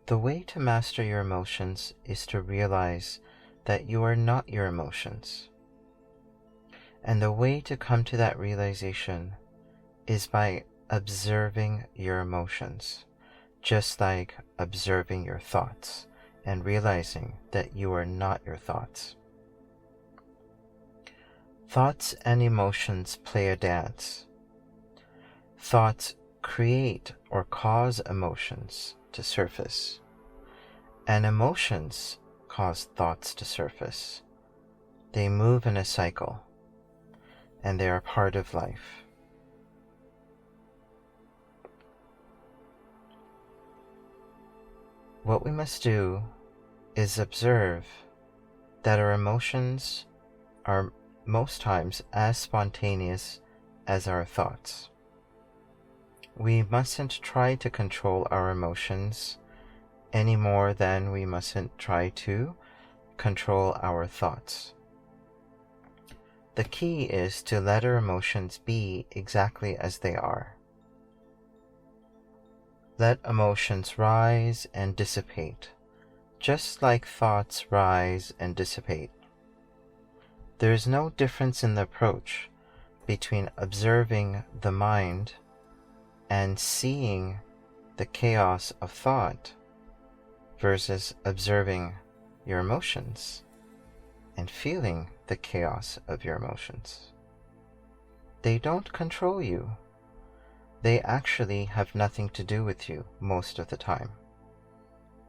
The way to master your emotions is to realize that you are not your emotions. And the way to come to that realization is by observing your emotions, just like observing your thoughts and realizing that you are not your thoughts. Thoughts and emotions play a dance. Thoughts create or cause emotions to surface, and emotions cause thoughts to surface. They move in a cycle, and they are part of life. What we must do is observe that our emotions are most times as spontaneous as our thoughts. We mustn't try to control our emotions any more than we mustn't try to control our thoughts. The key is to let our emotions be exactly as they are. Let emotions rise and dissipate, just like thoughts rise and dissipate. There is no difference in the approach between observing the mind and seeing the chaos of thought versus observing your emotions and feeling the chaos of your emotions. They don't control you. They actually have nothing to do with you most of the time.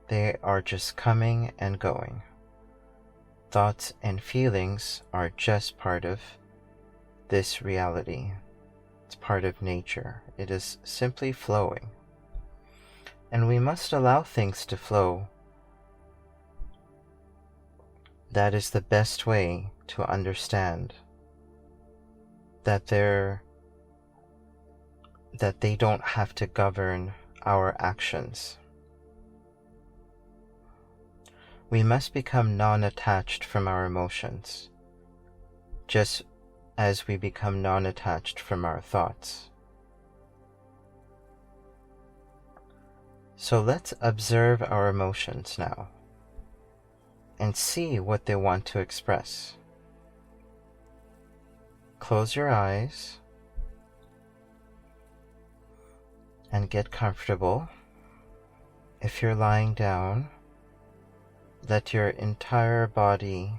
They are just coming and going. Thoughts and feelings are just part of this reality. It's part of nature. It is simply flowing. And we must allow things to flow. That is the best way to understand that they don't have to govern our actions. We must become non-attached from our emotions, just as we become non-attached from our thoughts. So let's observe our emotions now and see what they want to express. Close your eyes and get comfortable. If you're lying down, let your entire body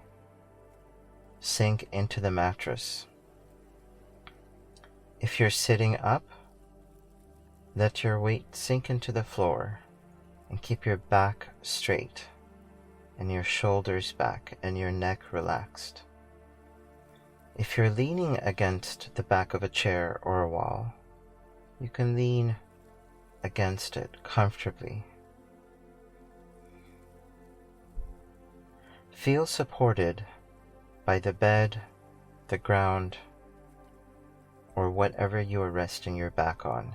sink into the mattress. If you're sitting up, let your weight sink into the floor and keep your back straight and your shoulders back and your neck relaxed. If you're leaning against the back of a chair or a wall, you can lean against it comfortably. Feel supported by the bed, the ground, or whatever you are resting your back on.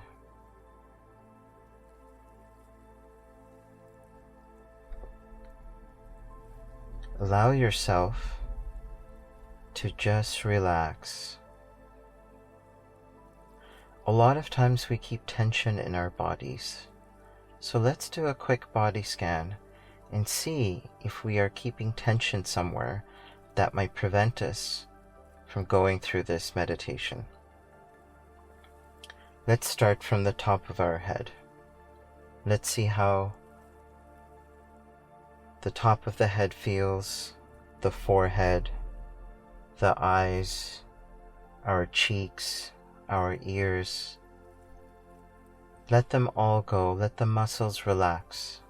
Allow yourself to just relax. A lot of times we keep tension in our bodies, so let's do a quick body scan and see if we are keeping tension somewhere that might prevent us from going through this meditation. Let's start from the top of our head. Let's see how the top of the head feels, the forehead, the eyes, our cheeks, our ears. Let them all go. Let the muscles relax.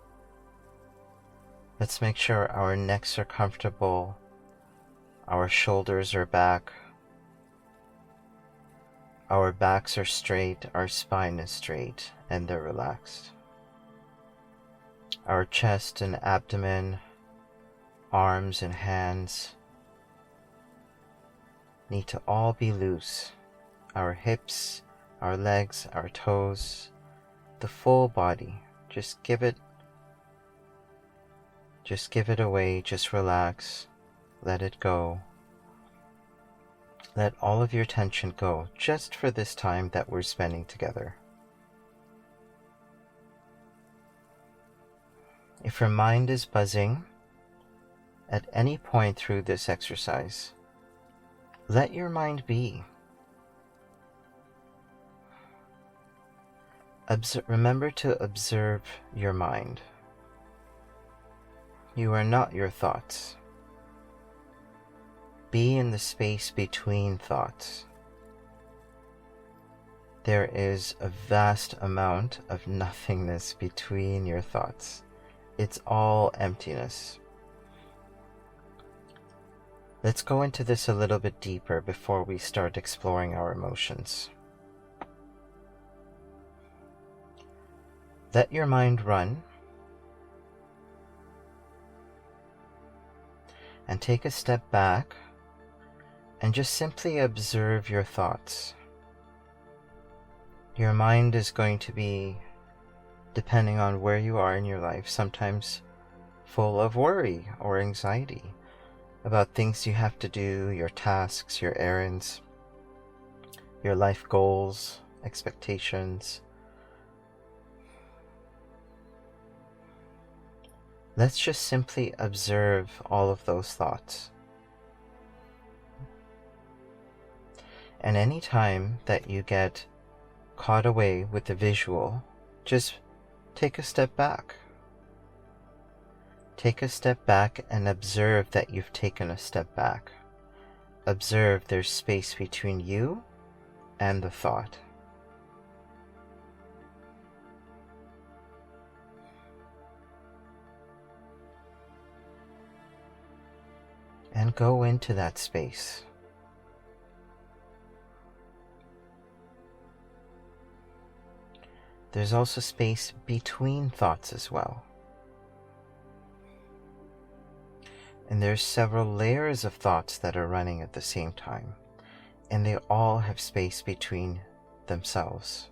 Let's make sure our necks are comfortable, our shoulders are back, our backs are straight, our spine is straight, and they're relaxed. Our chest and abdomen, arms and hands need to all be loose. Our hips, our legs, our toes, the full body. Just give it away, just relax, let it go. Let all of your tension go just for this time that we're spending together. If your mind is buzzing at any point through this exercise, let your mind be. Remember to observe your mind. You are not your thoughts. Be in the space between thoughts. There is a vast amount of nothingness between your thoughts. It's all emptiness. Let's go into this a little bit deeper before we start exploring our emotions. Let your mind run and take a step back and just simply observe your thoughts. Your mind is going to be, depending on where you are in your life, sometimes full of worry or anxiety about things you have to do, your tasks, your errands, your life goals, expectations. Let's just simply observe all of those thoughts. And any time that you get caught away with the visual, just take a step back. Take a step back and observe that you've taken a step back. Observe there's space between you and the thought. And go into that space. There's also space between thoughts as well. And there's several layers of thoughts that are running at the same time, and they all have space between themselves.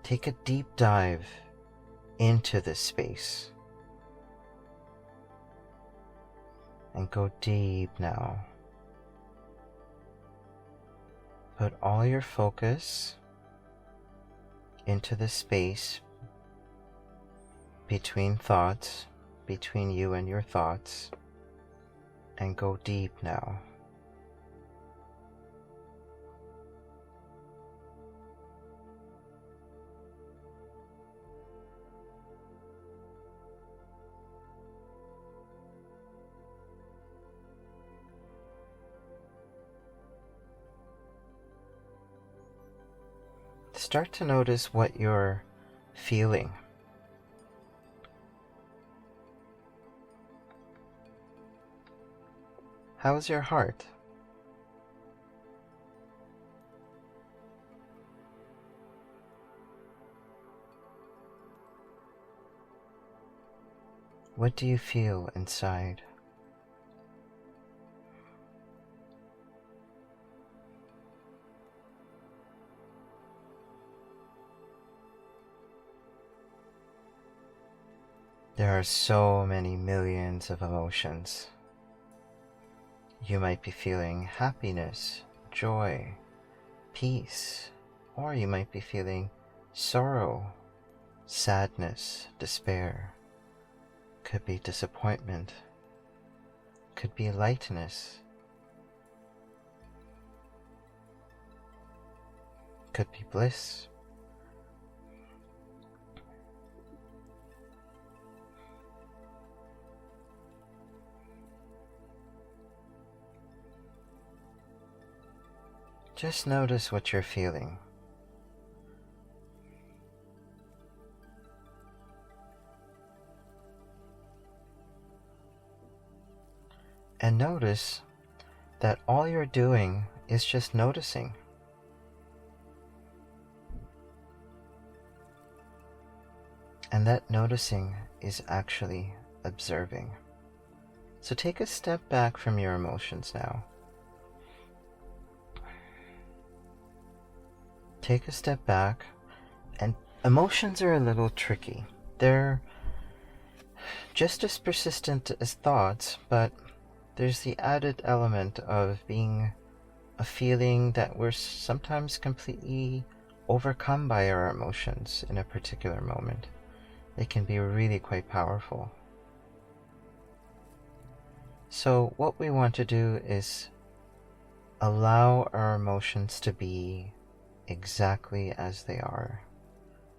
Take a deep dive into this space. And go deep now. Put all your focus into the space between thoughts, between you and your thoughts, and go deep now. Start to notice what you're feeling. How's your heart? What do you feel inside? There are so many millions of emotions. You might be feeling happiness, joy, peace, or you might be feeling sorrow, sadness, despair. Could be disappointment, could be lightness, could be bliss. Just notice what you're feeling. And notice that all you're doing is just noticing. And that noticing is actually observing. So take a step back from your emotions now. Take a step back, and emotions are a little tricky. They're just as persistent as thoughts, but there's the added element of being a feeling that we're sometimes completely overcome by our emotions in a particular moment. It can be really quite powerful. So what we want to do is allow our emotions to be exactly as they are,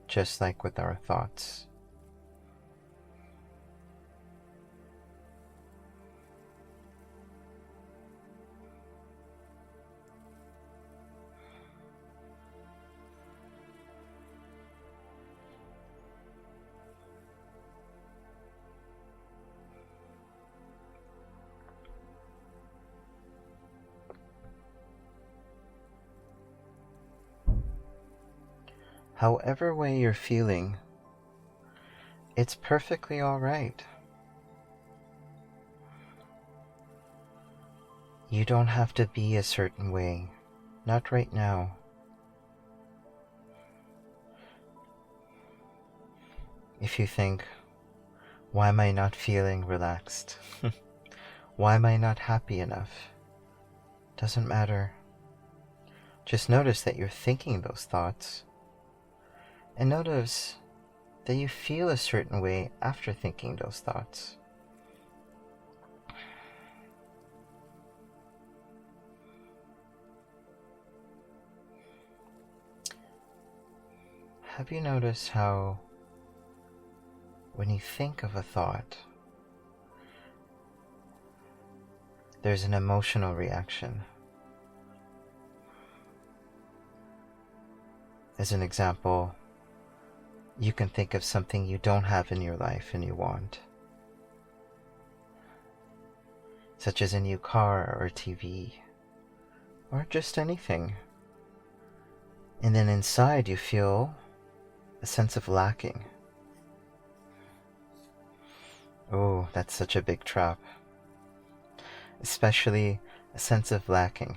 just like with our thoughts. However way you're feeling, it's perfectly all right. You don't have to be a certain way, not right now. If you think, why am I not feeling relaxed? Why am I not happy enough? Doesn't matter. Just notice that you're thinking those thoughts, and notice that you feel a certain way after thinking those thoughts. Have you noticed how when you think of a thought, there's an emotional reaction? As an example, you can think of something you don't have in your life and you want, such as a new car or a TV, or just anything. And then inside you feel a sense of lacking. Oh, that's such a big trap. Especially a sense of lacking,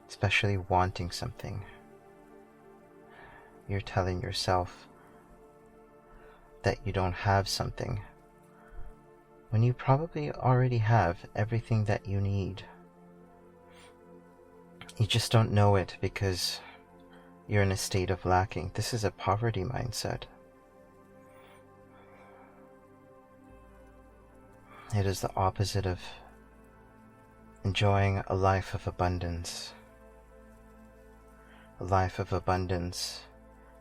especially wanting something. You're telling yourself that you don't have something when you probably already have everything that you need. You just don't know it because you're in a state of lacking. This is a poverty mindset. It is the opposite of enjoying a life of abundance. A life of abundance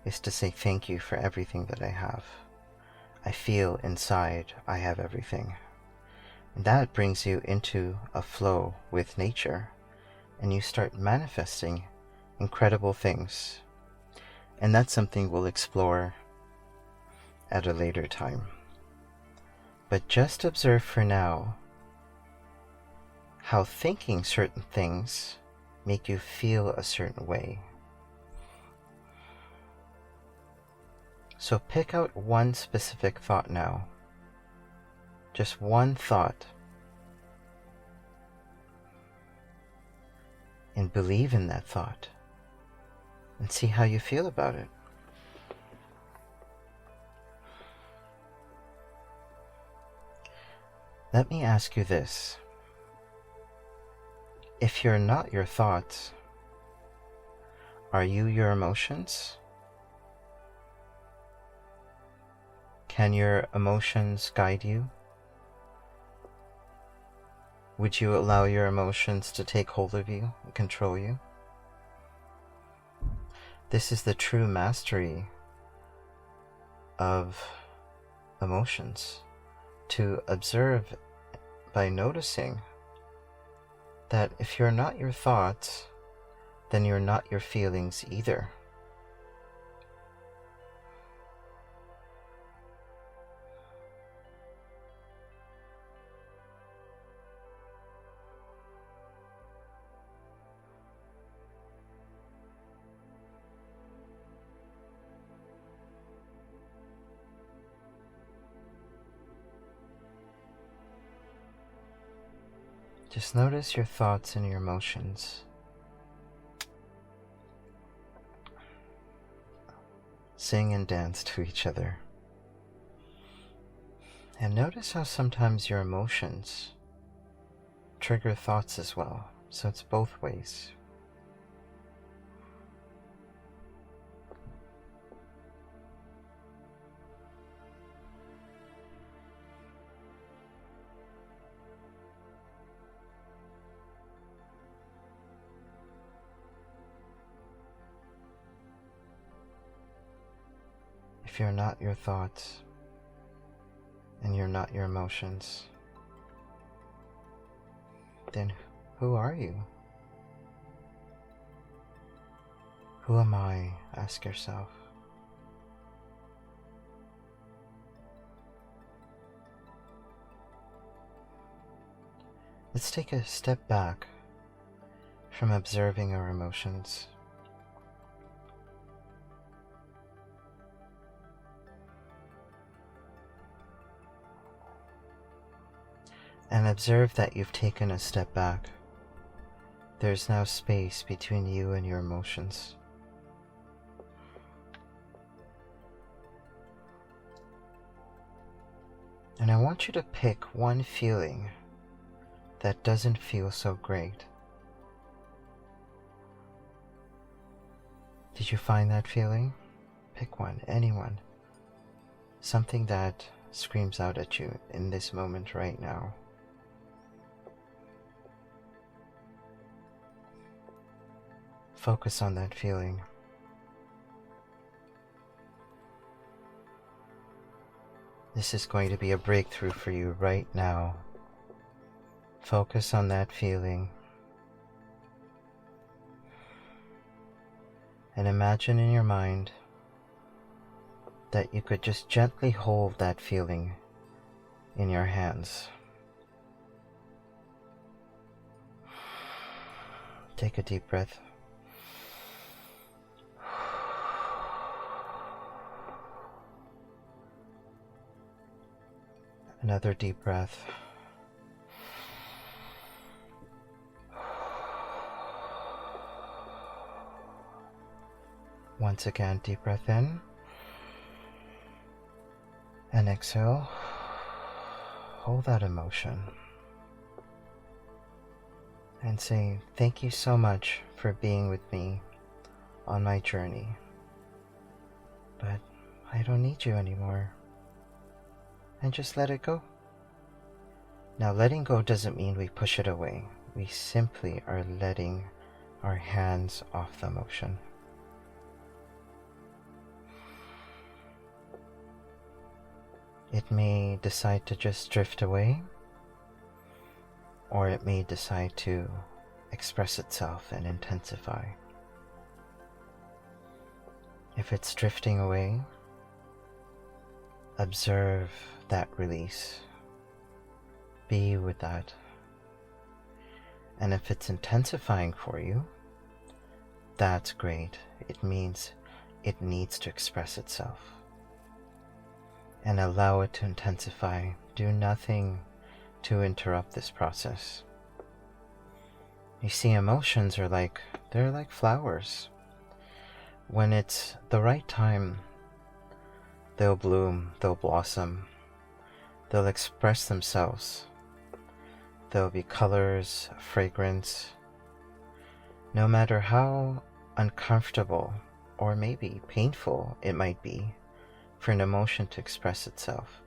is to say thank you for everything that I have. I feel inside I have everything. And that brings you into a flow with nature, and you start manifesting incredible things. And that's something we'll explore at a later time. But just observe for now how thinking certain things make you feel a certain way. So pick out one specific thought now. Just one thought. And believe in that thought. And see how you feel about it. Let me ask you this. If you're not your thoughts, are you your emotions? Can your emotions guide you? Would you allow your emotions to take hold of you and control you? This is the true mastery of emotions. To observe by noticing that if you're not your thoughts, then you're not your feelings either. Just notice your thoughts and your emotions. Sing and dance to each other. And notice how sometimes your emotions trigger thoughts as well. So it's both ways. If you're not your thoughts and you're not your emotions, then who are you? Who am I? Ask yourself. Let's take a step back from observing our emotions. And observe that you've taken a step back. There's now space between you and your emotions. And I want you to pick one feeling that doesn't feel so great. Did you find that feeling? Pick one, anyone. Something that screams out at you in this moment right now. Focus on that feeling. This is going to be a breakthrough for you right now. Focus on that feeling. And imagine in your mind that you could just gently hold that feeling in your hands. Take a deep breath. Another deep breath. Once again, deep breath in. And exhale. Hold that emotion. And say, thank you so much for being with me on my journey. But I don't need you anymore. And just let it go. Now, letting go doesn't mean we push it away. We simply are letting our hands off the emotion. It may decide to just drift away, or it may decide to express itself and intensify. If it's drifting away, observe that release. Be with that. And if it's intensifying for you, that's great. It means it needs to express itself. And allow it to intensify. Do nothing to interrupt this process. You see, emotions are they're like flowers. When it's the right time, they'll bloom, they'll blossom, they'll express themselves. There'll be colors, fragrance. No matter how uncomfortable or maybe painful it might be for an emotion to express itself,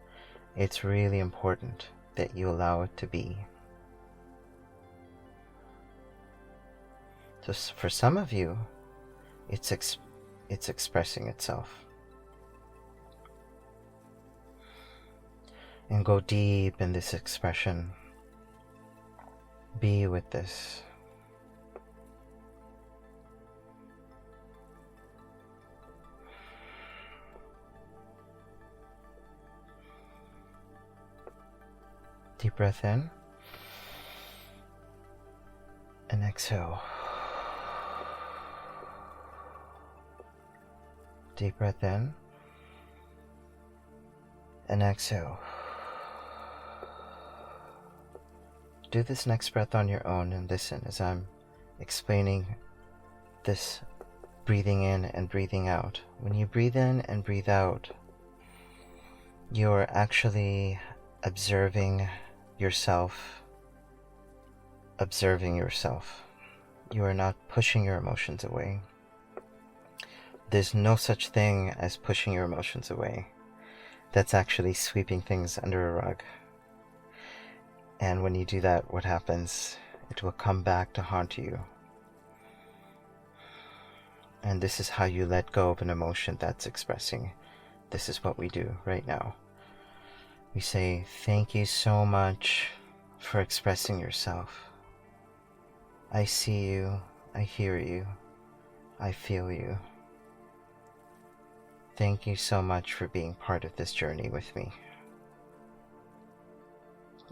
it's really important that you allow it to be. So for some of you, it's expressing itself. And go deep in this expression. Be with this. Deep breath in and exhale. Deep breath in and exhale. Do this next breath on your own and listen as I'm explaining this breathing in and breathing out. When you breathe in and breathe out, you're actually observing yourself. You are not pushing your emotions away. There's no such thing as pushing your emotions away. That's actually sweeping things under a rug. And when you do that, what happens? It will come back to haunt you. And this is how you let go of an emotion that's expressing this is what we do right now. We say, thank you so much for expressing yourself. I see you, I hear you, I feel you. Thank you so much for being part of this journey with me.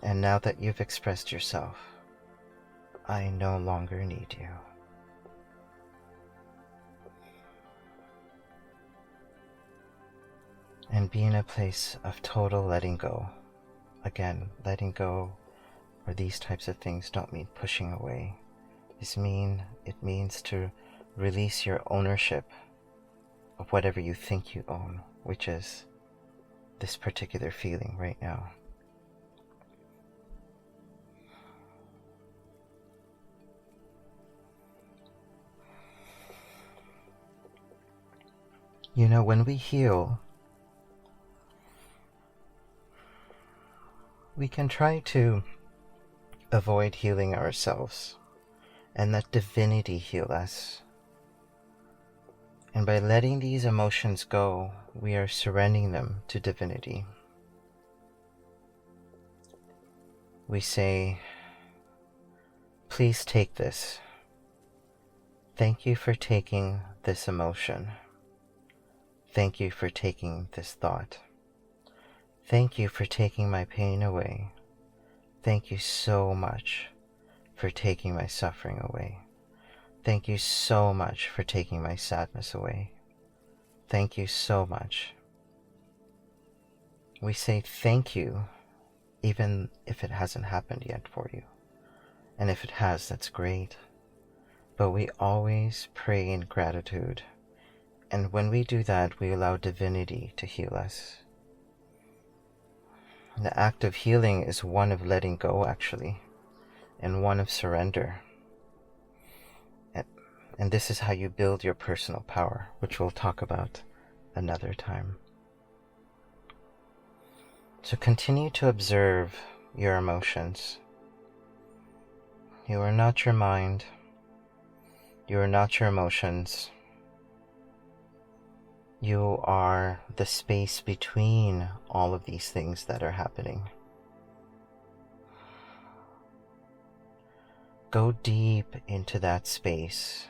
And now that you've expressed yourself, I no longer need you. And be in a place of total letting go. Again, letting go or these types of things don't mean pushing away. It means to release your ownership of whatever you think you own, which is this particular feeling right now. You know, when we heal, we can try to avoid healing ourselves and let divinity heal us. And by letting these emotions go, we are surrendering them to divinity. We say, please take this. Thank you for taking this emotion. Thank you for taking this thought. Thank you for taking my pain away. Thank you so much for taking my suffering away. Thank you so much for taking my sadness away. Thank you so much. We say thank you even if it hasn't happened yet for you. And if it has, that's great. But we always pray in gratitude. And when we do that, we allow divinity to heal us. The act of healing is one of letting go, actually, and one of surrender. And this is how you build your personal power, which we'll talk about another time. So continue to observe your emotions. You are not your mind. You are not your emotions. You are the space between all of these things that are happening. Go deep into that space.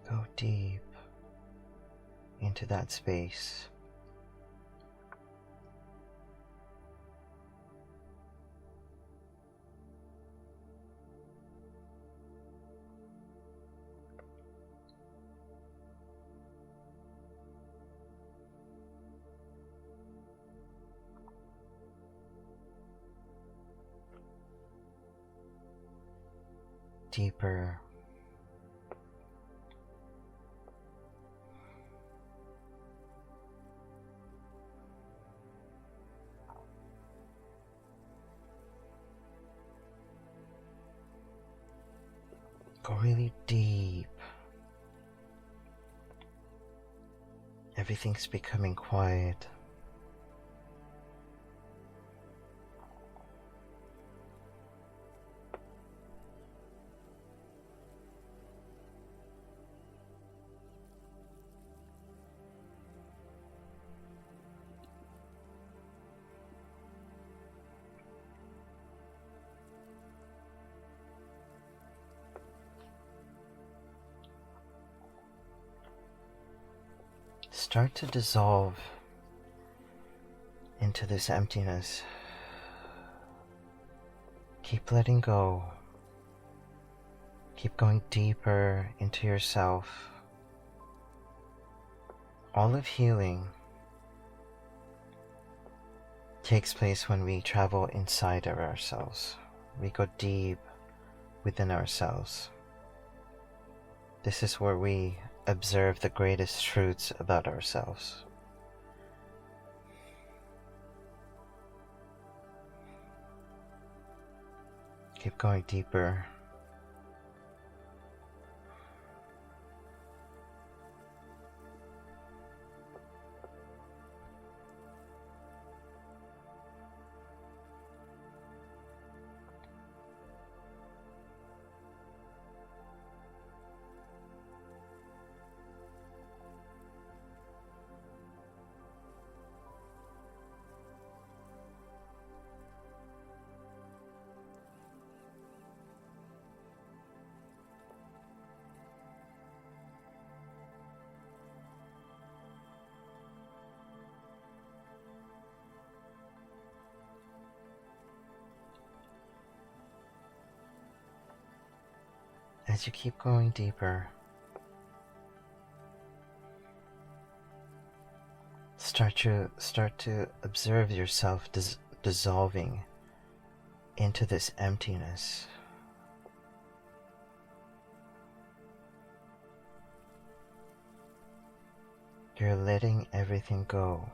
Go deep into that space. Deeper. Go really deep. Everything's becoming quiet. Start to dissolve into this emptiness. Keep letting go. Keep going deeper into yourself. All of healing takes place when we travel inside of ourselves. We go deep within ourselves. This is where we observe the greatest truths about ourselves. Keep going deeper. As you keep going deeper, start to observe yourself dissolving into this emptiness. You're letting everything go.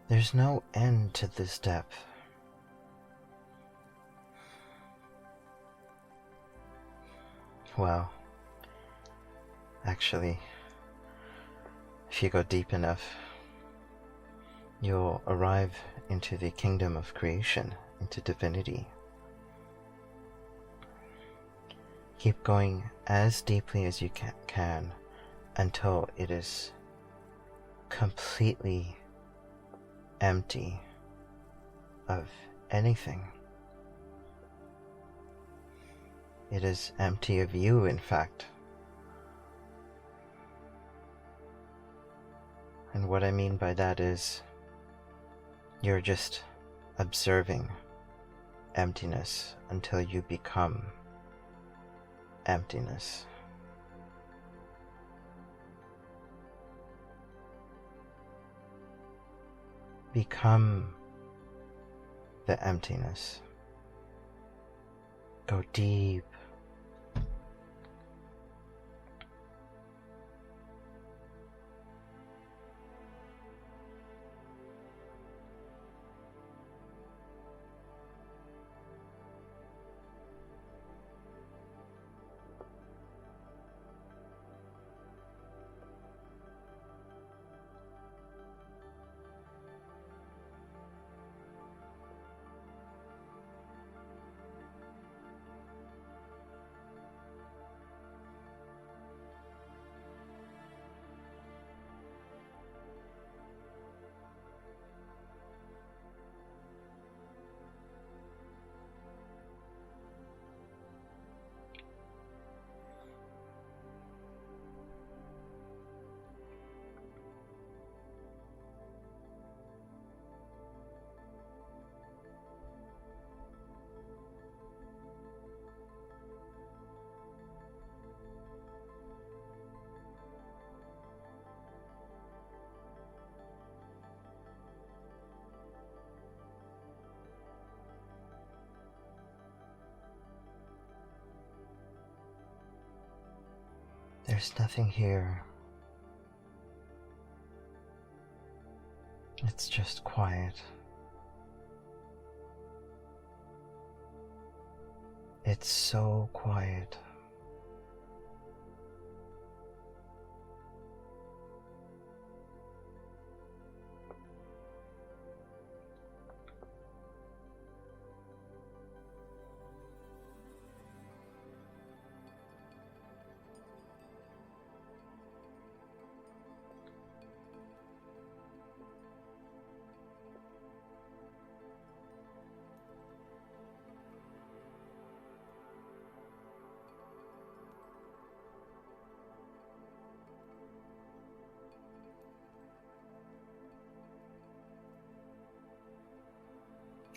There's no end to this depth. Well, actually, if you go deep enough, you'll arrive into the kingdom of creation, into divinity. Keep going as deeply as you can until it is completely empty of anything. It is empty of you, in fact. And what I mean by that is you're just observing emptiness until you become emptiness. Become the emptiness. Go deep. There's nothing here. It's just quiet. It's so quiet.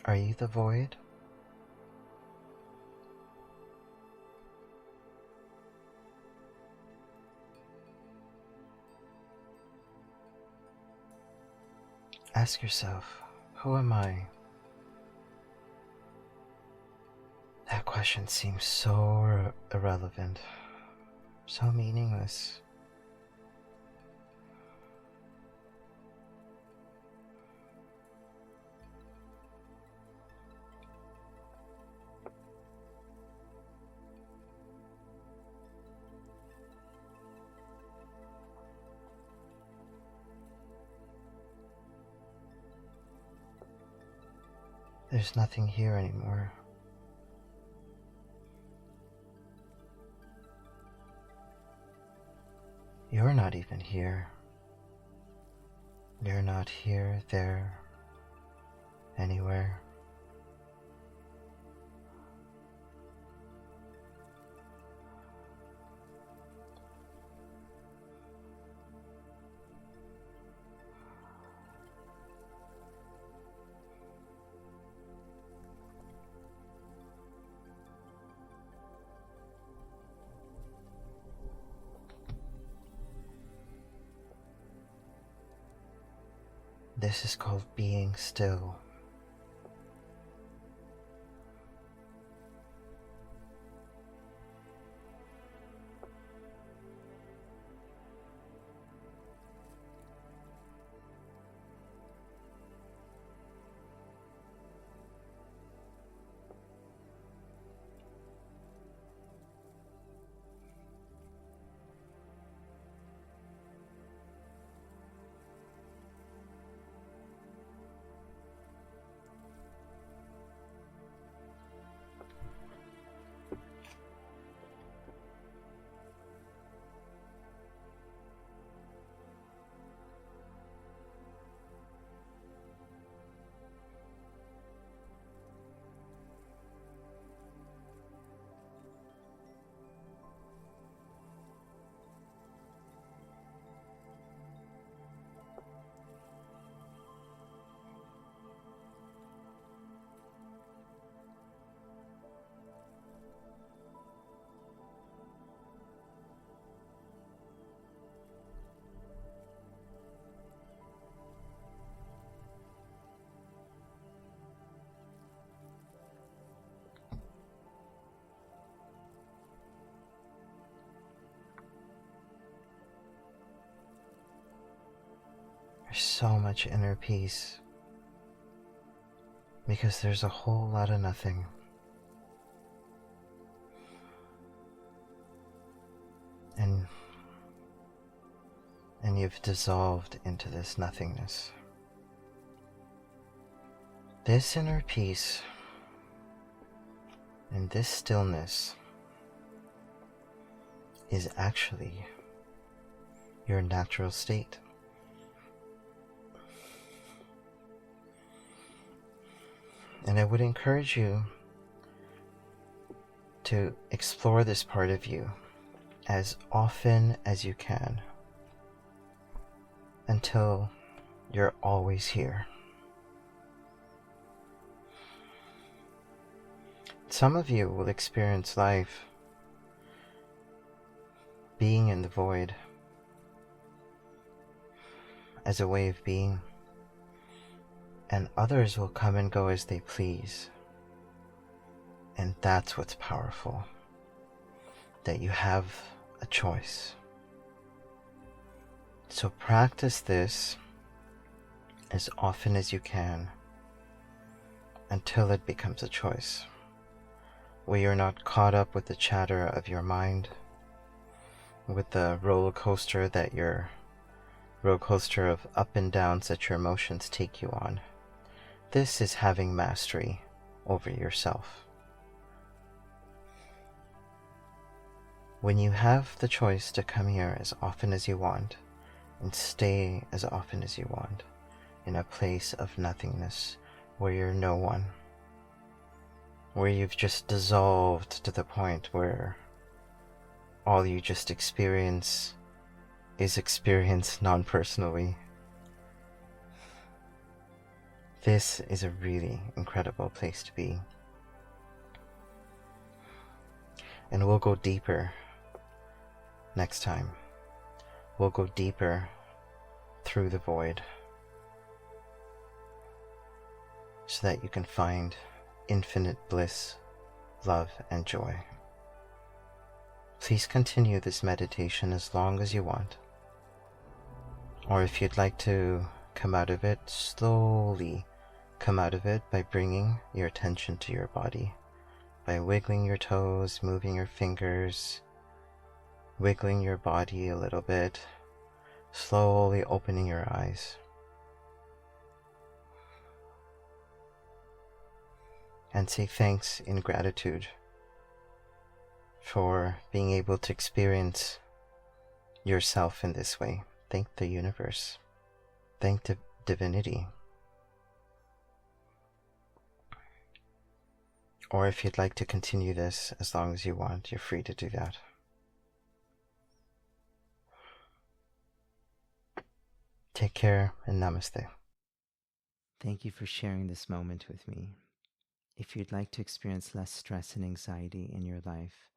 Are you the void? Ask yourself, who am I? That question seems so irrelevant, so meaningless. There's nothing here anymore. You're not even here. You're not here, there, anywhere. This is called being still. There's so much inner peace because there's a whole lot of nothing. And you've dissolved into this nothingness. This inner peace and this stillness is actually your natural state. And I would encourage you to explore this part of you as often as you can until you're always here. Some of you will experience life being in the void as a way of being, and others will come and go as they please. And that's what's powerful, that you have a choice. So practice this as often as you can until it becomes a choice, where you're not caught up with the chatter of your mind, with the roller coaster of up and downs that your emotions take you on. This is having mastery over yourself. When you have the choice to come here as often as you want and stay as often as you want in a place of nothingness where you're no one, where you've just dissolved to the point where all you just experience is experienced non-personally. This is a really incredible place to be. And we'll go deeper next time. We'll go deeper through the void. so that you can find infinite bliss, love, and joy. Please continue this meditation as long as you want. Or if you'd like to come out of it, slowly come out of it by bringing your attention to your body, by wiggling your toes, moving your fingers, wiggling your body a little bit, slowly opening your eyes. And say thanks in gratitude for being able to experience yourself in this way. Thank the universe. Thank the divinity. Or if you'd like to continue this as long as you want, you're free to do that. Take care and namaste. Thank you for sharing this moment with me. If you'd like to experience less stress and anxiety in your life,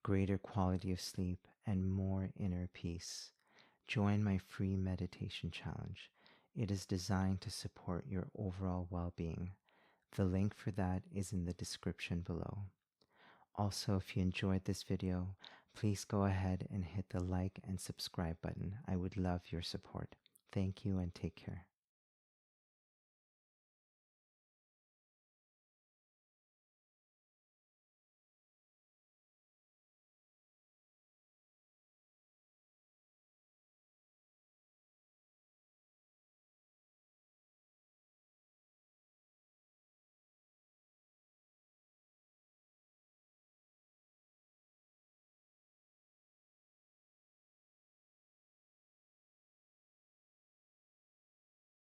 greater quality of sleep, and more inner peace, join my free meditation challenge. It is designed to support your overall well-being. The link for that is in the description below. Also, if you enjoyed this video, please go ahead and hit the like and subscribe button. I would love your support. Thank you and take care.